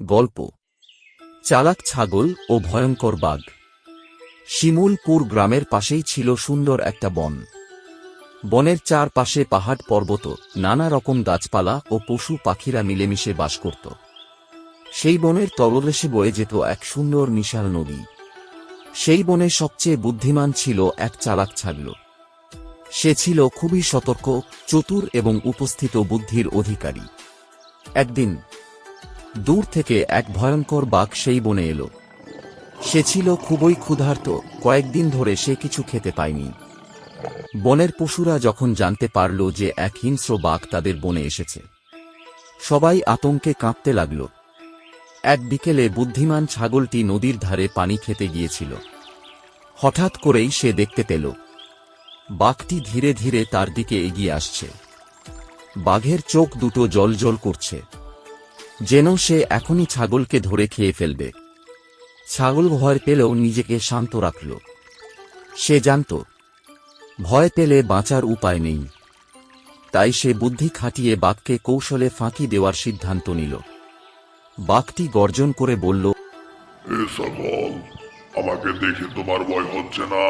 গল্প চালাক ছাগল ও ভয়ঙ্কর বাঘ। শিমুলপুর গ্রামের পাশেই ছিল সুন্দর একটা বন। বনের চারপাশে পাহাড় পর্বত, নানা রকম গাছপালা ও পশু পাখিরা মিলেমিশে বাস করত। সেই বনের তলদেশে বয়ে যেত এক সুন্দর বিশাল নদী। সেই বনে সবচেয়ে বুদ্ধিমান ছিল এক চালাক ছাগল। সে ছিল খুবই সতর্ক, চতুর এবং উপস্থিত বুদ্ধির অধিকারী। একদিন দূর থেকে এক ভয়ঙ্কর বাঘ সেই বনে এলো। সে ছিল খুবই ক্ষুধার্ত, কয়েকদিন ধরে সে কিছু খেতে পায়নি। বনের পশুরা যখন জানতে পারল যে এক হিংস্র বাঘ তাদের বনে এসেছে, সবাই আতঙ্কে কাঁপতে লাগল। এক বিকেলে বুদ্ধিমান ছাগলটি নদীর ধারে পানি খেতে গিয়েছিল। হঠাৎ করেই সে দেখতে পেল বাঘটি ধীরে ধীরে তার দিকে এগিয়ে আসছে। বাঘের চোখ দুটো জ্বলজ্বল করছে, যেন সে এখনই ছাগলকে ধরে খেয়ে ফেলবে। ছাগল ভয় পেলেও নিজেকে শান্ত রাখল। সে জানত ভয় পেলে বাঁচার উপায় নেই। তাই সে বুদ্ধি খাটিয়ে বাঘকে কৌশলে ফাঁকি দেওয়ার সিদ্ধান্ত নিল। বাঘটি গর্জন করে বলল, এ ছাগল, আমাকে দেখে তোমার ভয় হচ্ছে না?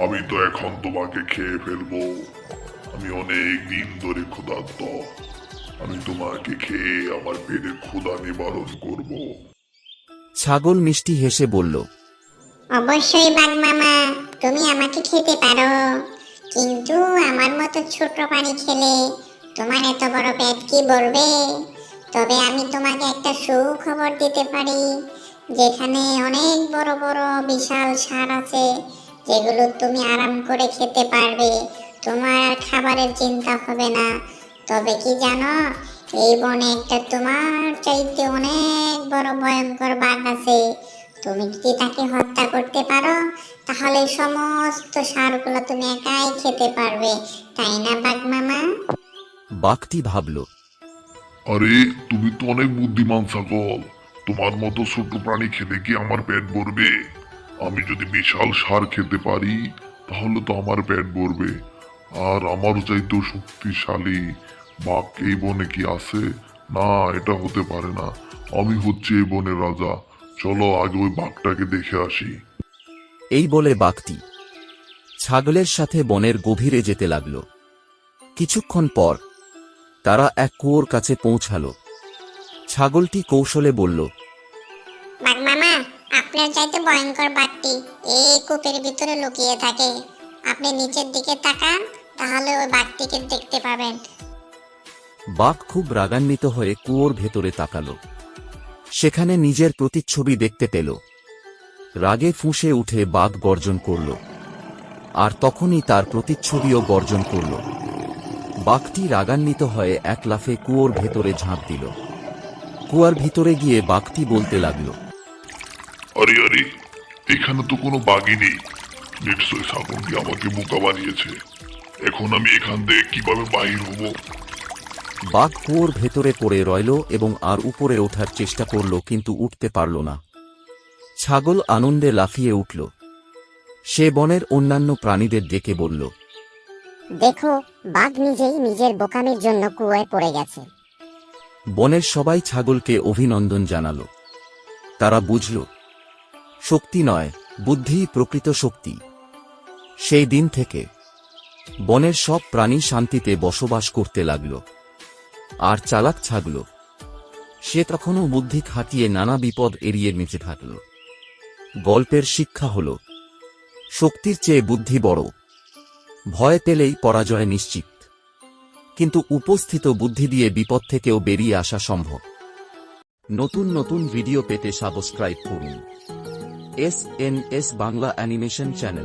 আমি তো এখন তোমাকে খেয়ে ফেলবো। আমি অনেক দিন ধরে ক্ষুধার্ত। আমি তোমাকে খেয়ে আমার পেটের ক্ষুধা নিবারণ করব। ছাগল মিষ্টি হেসে বলল, অবশ্যই বাঘ মামা, তুমি আমাকে খেতে পারো, কিন্তু আমার মতো ছোট প্রাণী খেলে তোমার এত বড় পেট কি ভরবে? তবে আমি তোমাকে একটা সুখবর দিতে পারি, যেখানে অনেক বড় বড় বিশাল ষাঁড় আছে, যেগুলো তুমি আরাম করে খেতে পারবে। তোমার আর খাবারের চিন্তা হবে না। তবে কি জানো, এই বনে একটা তোমার চাইতে অনেক বড় ভয়ঙ্কর বাঘ আছে। তুমি যদি তাকে হত্যা করতে পারো, তাহলে সমস্ত ষাঁড়গুলো তুমি একাই খেতে পারবে, তাই না বাঘ মামা? বাঘটি ভাবল, আরে, তুমি তো অনেক বুদ্ধিমান ছাগল। তোমার মতো ছোট প্রাণী খেলে কি আমার পেট ভরবে? আমি যদি বিশাল ষাঁড় খেতে পারি, তাহলে তো আমার পেট ভরবে। আর আমার চাইতেও শক্তিশালী বাঘ এই বনে কি আছে? না, এটা হতে পারে না। আমি হচ্ছি এই বনের রাজা। চলো আগে ওই বাঘটাকে দেখে আসি। এই বলে বাঘটি ছাগলের সাথে বনের গভীরে যেতে লাগল। কিছুক্ষণ পর তারা এক কুয়োর কাছে পৌঁছাল। ছাগলটি কৌশলে বলল, বাঘ মামা, আপনার চাইতে ভয়ঙ্কর বাঘটি এই কূপের ভিতরে লুকিয়ে থাকে। আপনি নিচের দিকে তাকান, তাহলে ওই বাঘটিকে দেখতে পাবেন। বাঘ খুব রাগান্বিত হয়ে কুয়োর ভেতরে তাকাল। সেখানে নিজের প্রতিচ্ছবি দেখতে পেল। রাগে ফুঁসে উঠে বাঘ গর্জন করল, আর তখনই তার প্রতিচ্ছবিও গর্জন করল। বাঘটি রাগান্বিত হয়ে এক লাফে কুয়োর ভেতরে ঝাঁপ দিল। কুয়ার ভিতরে গিয়ে বাঘটি বলতে লাগল, আরে আরে, এখানে তো কোনো বাঘই নেই। নিশ্চয়ই ছাগলটি আমাকে বোকা বানিয়েছে। এখন আমি এখান থেকে কিভাবে বাহির হব? বাঘ কুয়োর ভেতরে পড়ে রইল এবং আর উপরে ওঠার চেষ্টা করল, কিন্তু উঠতে পারল না। ছাগল আনন্দে লাফিয়ে উঠল। সে বনের অন্যান্য প্রাণীদের ডেকে বলল, দেখো, বাঘ নিজেই নিজের বোকামির জন্য কুয়োয় পড়ে গেছে। বনের সবাই ছাগলকে অভিনন্দন জানাল। তারা বুঝল, শক্তি নয়, বুদ্ধিই প্রকৃত শক্তি। সেই দিন থেকে বনের সব প্রাণী শান্তিতে বসবাস করতে লাগল। আর চালাক ছাগল, সে তখনও বুদ্ধি খাটিয়ে নানা বিপদ এড়িয়ে বেঁচে থাকল। গল্পের শিক্ষা হল, শক্তির চেয়ে বুদ্ধি বড়। ভয় পেলেই পরাজয় নিশ্চিত, কিন্তু উপস্থিত বুদ্ধি দিয়ে বিপদ থেকেও বেরিয়ে আসা সম্ভব। নতুন নতুন ভিডিও পেতে সাবস্ক্রাইব করুন এস বাংলা অ্যানিমেশন চ্যানেল।